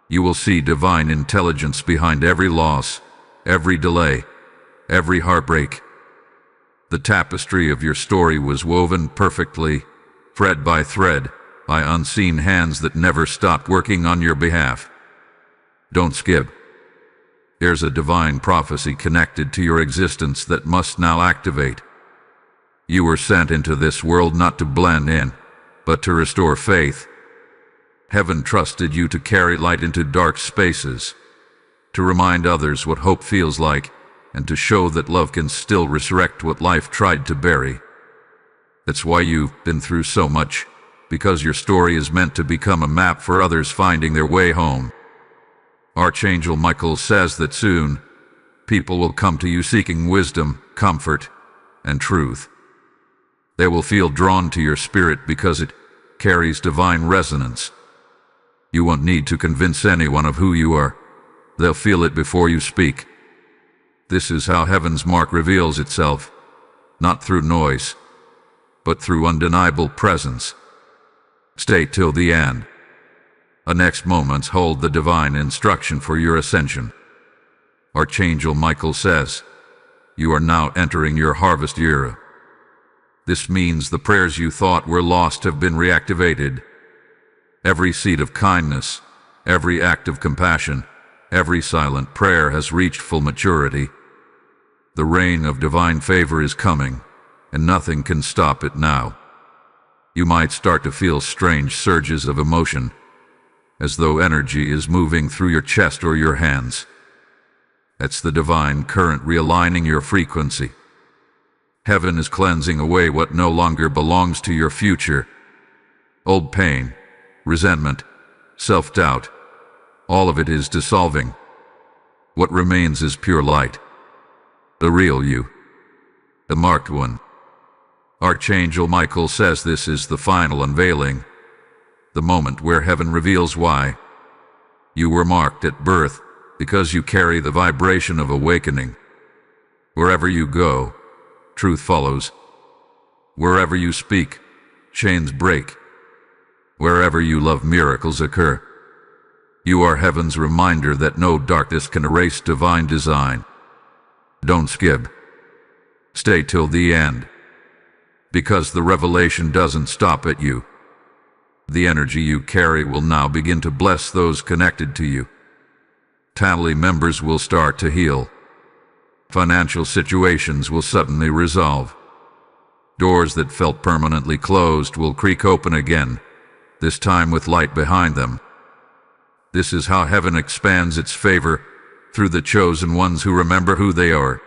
A: You will see divine intelligence behind every loss, every delay, every heartbreak. The tapestry of your story was woven perfectly, thread by thread, by unseen hands that never stopped working on your behalf. Don't skip. There's a divine prophecy connected to your existence that must now activate. You were sent into this world not to blend in, but to restore faith. Heaven trusted you to carry light into dark spaces, to remind others what hope feels like, and to show that love can still resurrect what life tried to bury. That's why you've been through so much, because your story is meant to become a map for others finding their way home. Archangel Michael says that soon, people will come to you seeking wisdom, comfort, and truth. They will feel drawn to your spirit because it carries divine resonance. You won't need to convince anyone of who you are. They'll feel it before you speak. This is how heaven's mark reveals itself, not through noise, but through undeniable presence. Stay till the end. The next moments hold the divine instruction for your ascension. Archangel Michael says, you are now entering your harvest era. This means the prayers you thought were lost have been reactivated. Every seed of kindness, every act of compassion, every silent prayer has reached full maturity. The rain of divine favor is coming, and nothing can stop it now. You might start to feel strange surges of emotion, as though energy is moving through your chest or your hands. That's the divine current realigning your frequency. Heaven is cleansing away what no longer belongs to your future. Old pain, resentment, self-doubt, all of it is dissolving. What remains is pure light. The real you. The marked one. Archangel Michael says this is the final unveiling. The moment where heaven reveals why. You were marked at birth because you carry the vibration of awakening. Wherever you go, truth follows. Wherever you speak, chains break. Wherever you love, miracles occur. You are heaven's reminder that no darkness can erase divine design. Don't skip. Stay till the end. Because the revelation doesn't stop at you. The energy you carry will now begin to bless those connected to you. Family members will start to heal. Financial situations will suddenly resolve. Doors that felt permanently closed will creak open again, this time with light behind them. This is how heaven expands its favor through the chosen ones who remember who they are.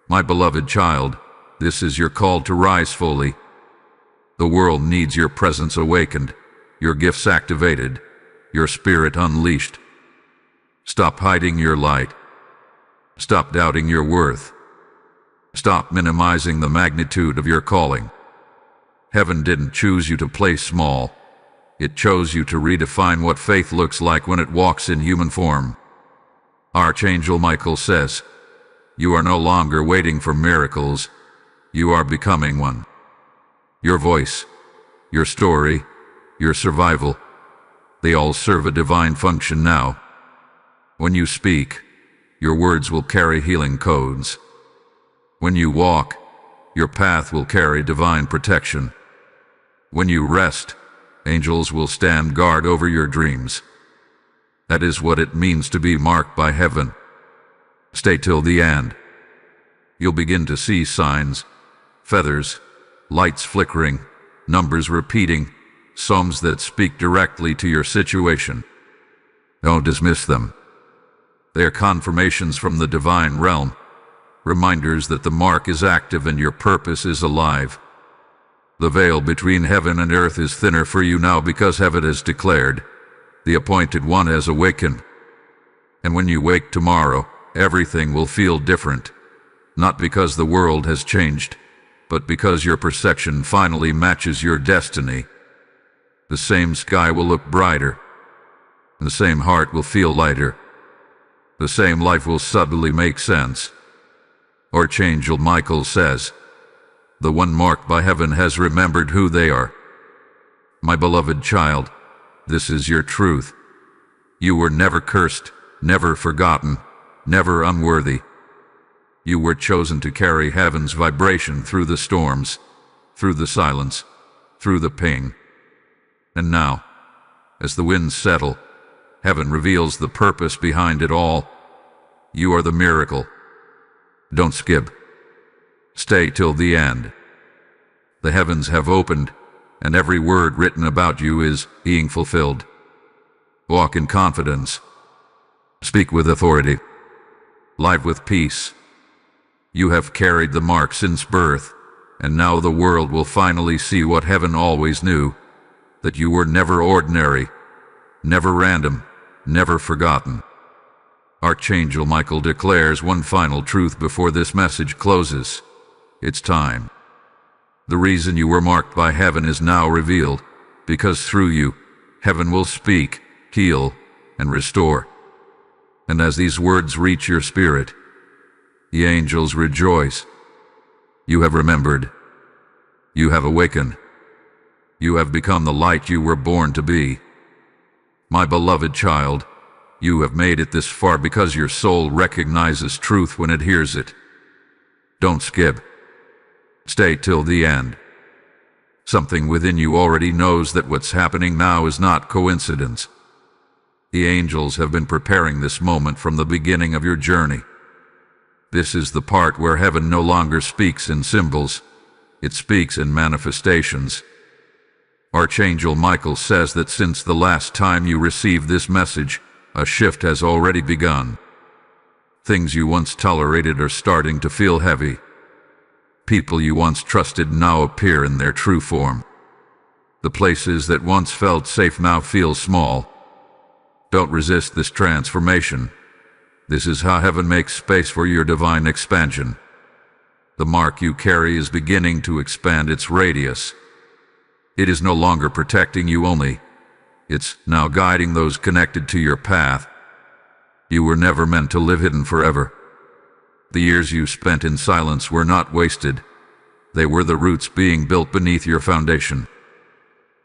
A: My beloved child, this is your call to rise fully. The world needs your presence awakened, your gifts activated, your spirit unleashed. Stop hiding your light. Stop doubting your worth. Stop minimizing the magnitude of your calling. Heaven didn't choose you to play small. It chose you to redefine what faith looks like when it walks in human form. Archangel Michael says, you are no longer waiting for miracles. You are becoming one. Your voice, your story, your survival, they all serve a divine function now. When you speak, your words will carry healing codes. When you walk, your path will carry divine protection. When you rest, angels will stand guard over your dreams. That is what it means to be marked by heaven. Stay till the end. You'll begin to see signs, feathers, lights flickering, numbers repeating, psalms that speak directly to your situation. Don't dismiss them. They are confirmations from the divine realm, reminders that the mark is active and your purpose is alive. The veil between heaven and earth is thinner for you now because heaven has declared, the appointed one has awakened. And when you wake tomorrow, everything will feel different, not because the world has changed, but because your perception finally matches your destiny. The same sky will look brighter, the same heart will feel lighter, the same life will suddenly make sense. Archangel Michael says, The one marked by heaven has remembered who they are. My beloved child, this is your truth. You were never cursed, never forgotten, never unworthy. You were chosen to carry heaven's vibration through the storms, through the silence, through the pain. And now, as the winds settle, heaven reveals the purpose behind it all. You are the miracle. Don't skip. Stay till the end. The heavens have opened, and every word written about you is being fulfilled. Walk in confidence. Speak with authority. Live with peace. You have carried the mark since birth, and now the world will finally see what heaven always knew, that you were never ordinary, never random, never forgotten. Archangel Michael declares one final truth before this message closes. It's time. The reason you were marked by heaven is now revealed, because through you, heaven will speak, heal, and restore. And as these words reach your spirit, the angels rejoice. You have remembered. You have awakened. You have become the light you were born to be. My beloved child, you have made it this far because your soul recognizes truth when it hears it. Don't skip. Stay till the end. Something within you already knows that what's happening now is not coincidence. The angels have been preparing this moment from the beginning of your journey. This is the part where heaven no longer speaks in symbols. It speaks in manifestations. Archangel Michael says that since the last time you received this message, a shift has already begun. Things you once tolerated are starting to feel heavy. People you once trusted now appear in their true form. The places that once felt safe now feel small. Don't resist this transformation. This is how heaven makes space for your divine expansion. The mark you carry is beginning to expand its radius. It is no longer protecting you only. It's now guiding those connected to your path. You were never meant to live hidden forever. The years you spent in silence were not wasted. They were the roots being built beneath your foundation.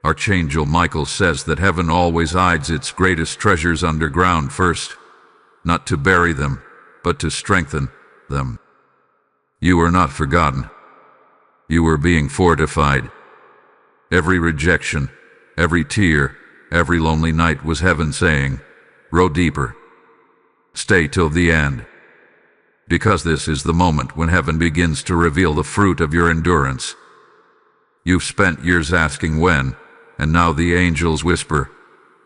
A: Archangel Michael says that heaven always hides its greatest treasures underground first, not to bury them, but to strengthen them. You are not forgotten. You are being fortified. Every rejection, every tear, every lonely night was heaven saying, "Row deeper. Stay till the end." Because this is the moment when heaven begins to reveal the fruit of your endurance. You've spent years asking when, and now the angels whisper,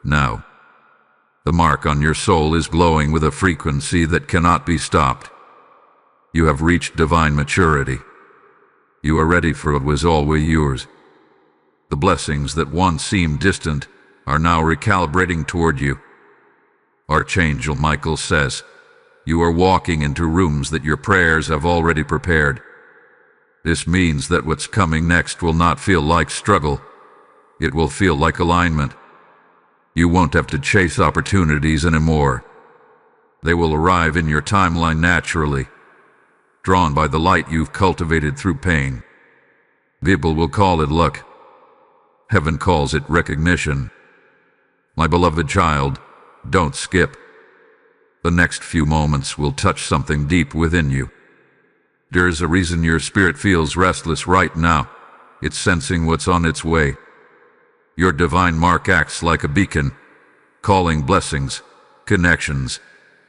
A: "Now." The mark on your soul is glowing with a frequency that cannot be stopped. You have reached divine maturity. You are ready for what was always yours. The blessings that once seemed distant are now recalibrating toward you. Archangel Michael says, you are walking into rooms that your prayers have already prepared. This means that what's coming next will not feel like struggle. It will feel like alignment. You won't have to chase opportunities anymore. They will arrive in your timeline naturally, drawn by the light you've cultivated through pain. People will call it luck. Heaven calls it recognition. My beloved child, don't skip. The next few moments will touch something deep within you. There's a reason your spirit feels restless right now. It's sensing what's on its way. Your divine mark acts like a beacon, calling blessings, connections,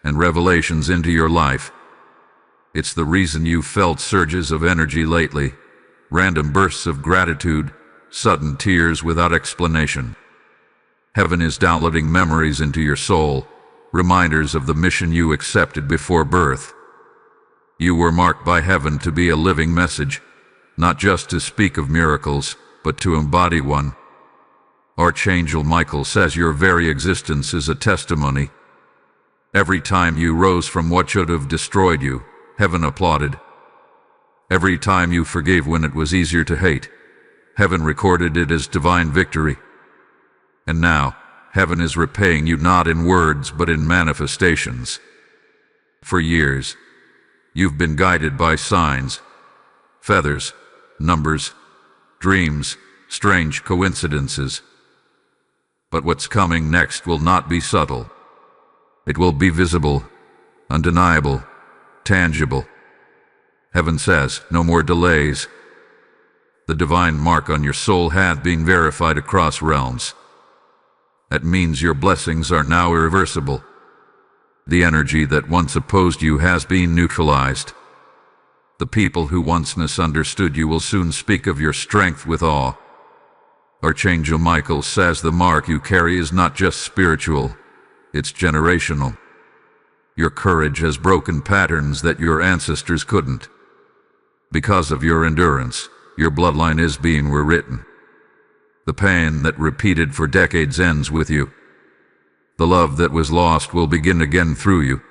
A: and revelations into your life. It's the reason you've felt surges of energy lately, random bursts of gratitude, sudden tears without explanation. Heaven is downloading memories into your soul, reminders of the mission you accepted before birth. You were marked by heaven to be a living message, not just to speak of miracles, but to embody one. Archangel Michael says your very existence is a testimony. Every time you rose from what should have destroyed you, heaven applauded. Every time you forgave when it was easier to hate, heaven recorded it as divine victory. And now, heaven is repaying you not in words but in manifestations. For years, you've been guided by signs, feathers, numbers, dreams, strange coincidences. But what's coming next will not be subtle. It will be visible, undeniable, tangible. Heaven says, no more delays. The divine mark on your soul hath been verified across realms. That means your blessings are now irreversible. The energy that once opposed you has been neutralized. The people who once misunderstood you will soon speak of your strength with awe. Archangel Michael says the mark you carry is not just spiritual, it's generational. Your courage has broken patterns that your ancestors couldn't. Because of your endurance, your bloodline is being rewritten. The pain that repeated for decades ends with you. The love that was lost will begin again through you.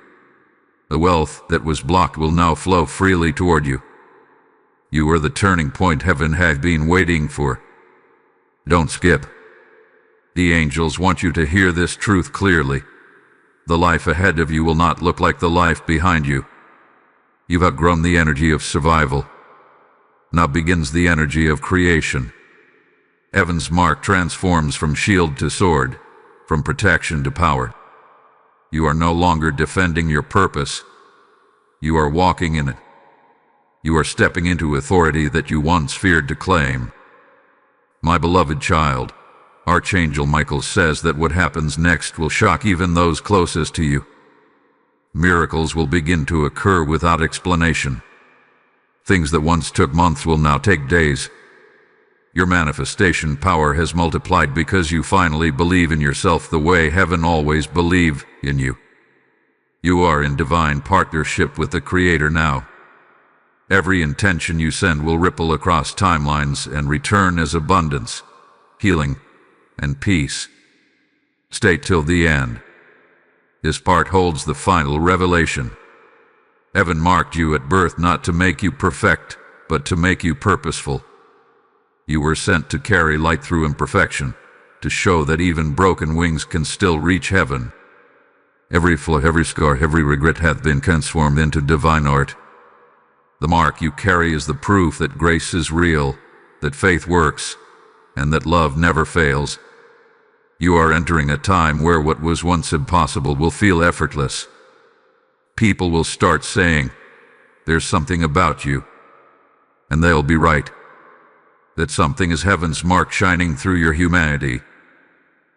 A: The wealth that was blocked will now flow freely toward you. You are the turning point heaven had been waiting for. Don't skip. The angels want you to hear this truth clearly. The life ahead of you will not look like the life behind you. You've outgrown the energy of survival. Now begins the energy of creation. Heaven's mark transforms from shield to sword, from protection to power. You are no longer defending your purpose. You are walking in it. You are stepping into authority that you once feared to claim. My beloved child, Archangel Michael says that what happens next will shock even those closest to you. Miracles will begin to occur without explanation. Things that once took months will now take days. Your manifestation power has multiplied because you finally believe in yourself the way heaven always believed in you. You are in divine partnership with the Creator now. Every intention you send will ripple across timelines and return as abundance, healing, and peace. Stay till the end. This part holds the final revelation. Heaven marked you at birth not to make you perfect, but to make you purposeful. You were sent to carry light through imperfection, to show that even broken wings can still reach heaven. Every flaw, every scar, every regret hath been transformed into divine art. The mark you carry is the proof that grace is real, that faith works, and that love never fails. You are entering a time where what was once impossible will feel effortless. People will start saying, "There's something about you," and they'll be right. That something is heaven's mark shining through your humanity.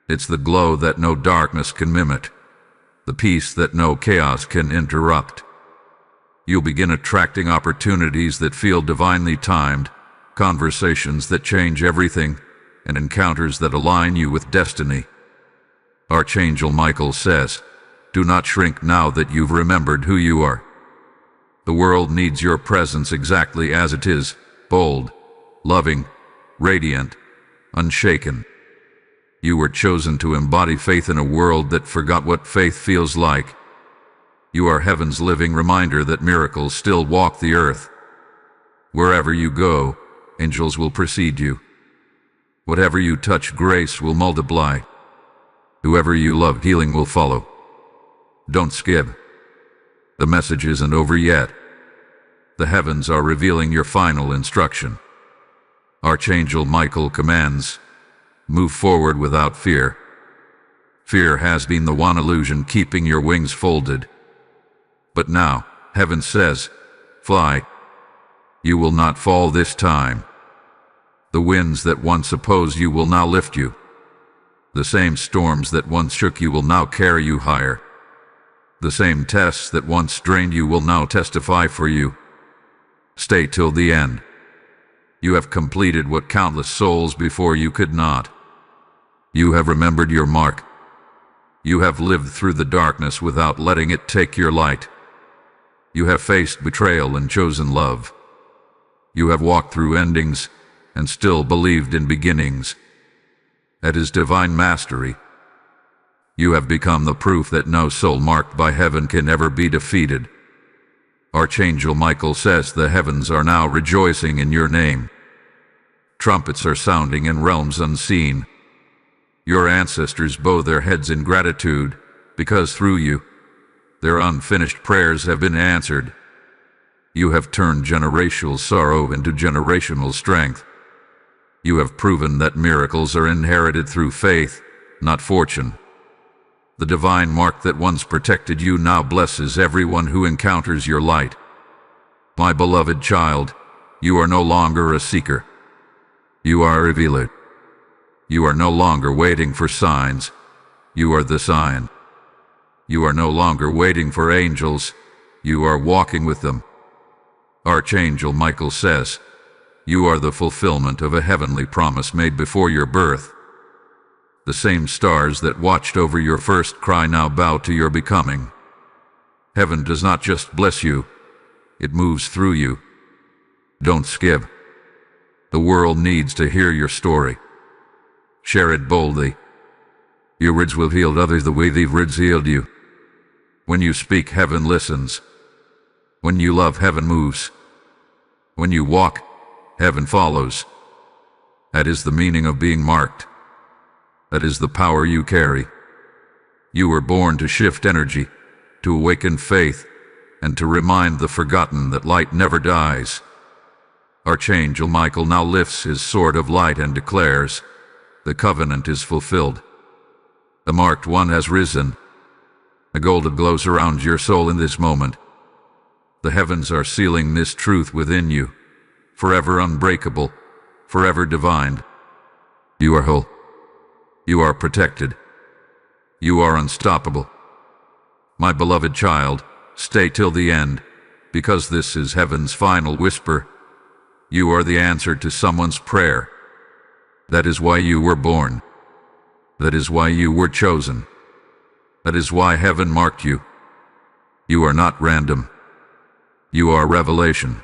A: It's the glow that no darkness can mimic, the peace that no chaos can interrupt. You'll begin attracting opportunities that feel divinely timed, conversations that change everything, and encounters that align you with destiny. Archangel Michael says, do not shrink now that you've remembered who you are. The world needs your presence exactly as it is, bold, loving, radiant, unshaken. You were chosen to embody faith in a world that forgot what faith feels like. You are heaven's living reminder that miracles still walk the earth. Wherever you go, angels will precede you. Whatever you touch, grace will multiply. Whoever you love, healing will follow. Don't skip. The message isn't over yet. The heavens are revealing your final instruction. Archangel Michael commands, move forward without fear. Fear has been the one illusion keeping your wings folded. But now, heaven says, fly. You will not fall this time. The winds that once opposed you will now lift you. The same storms that once shook you will now carry you higher. The same tests that once drained you will now testify for you. Stay till the end. You have completed what countless souls before you could not. You have remembered your mark. You have lived through the darkness without letting it take your light. You have faced betrayal and chosen love. You have walked through endings and still believed in beginnings. That is divine mastery. You have become the proof that no soul marked by heaven can ever be defeated. Archangel Michael says the heavens are now rejoicing in your name. Trumpets are sounding in realms unseen. Your ancestors bow their heads in gratitude, because through you, their unfinished prayers have been answered. You have turned generational sorrow into generational strength. You have proven that miracles are inherited through faith, not fortune. The divine mark that once protected you now blesses everyone who encounters your light. My beloved child, you are no longer a seeker. You are a revealer. You are no longer waiting for signs. You are the sign. You are no longer waiting for angels. You are walking with them. Archangel Michael says, you are the fulfillment of a heavenly promise made before your birth. The same stars that watched over your first cry now bow to your becoming. Heaven does not just bless you, it moves through you. Don't skip. The world needs to hear your story. Share it boldly. Your words will heal others the way they've words healed you. When you speak, heaven listens. When you love, heaven moves. When you walk, heaven follows. That is the meaning of being marked. That is the power you carry. You were born to shift energy, to awaken faith, and to remind the forgotten that light never dies. Archangel Michael now lifts his sword of light and declares, the covenant is fulfilled. The marked one has risen. A golden glow surrounds your soul in this moment. The heavens are sealing this truth within you, forever unbreakable, forever divine. You are whole. You are protected. You are unstoppable. My beloved child, stay till the end, because this is heaven's final whisper. You are the answer to someone's prayer. That is why you were born. That is why you were chosen. That is why heaven marked you. You are not random. You are revelation.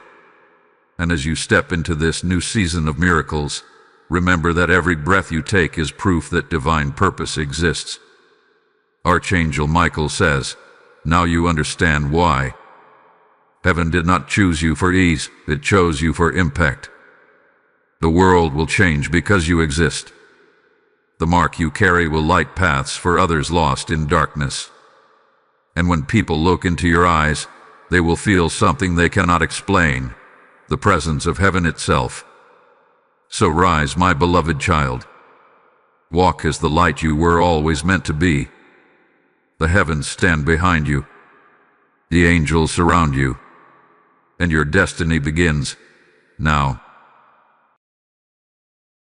A: And as you step into this new season of miracles, remember that every breath you take is proof that divine purpose exists. Archangel Michael says, now you understand why. Heaven did not choose you for ease, it chose you for impact. The world will change because you exist. The mark you carry will light paths for others lost in darkness. And when people look into your eyes, they will feel something they cannot explain, the presence of heaven itself. So rise, my beloved child. Walk as the light you were always meant to be. The heavens stand behind you. The angels surround you. And your destiny begins now.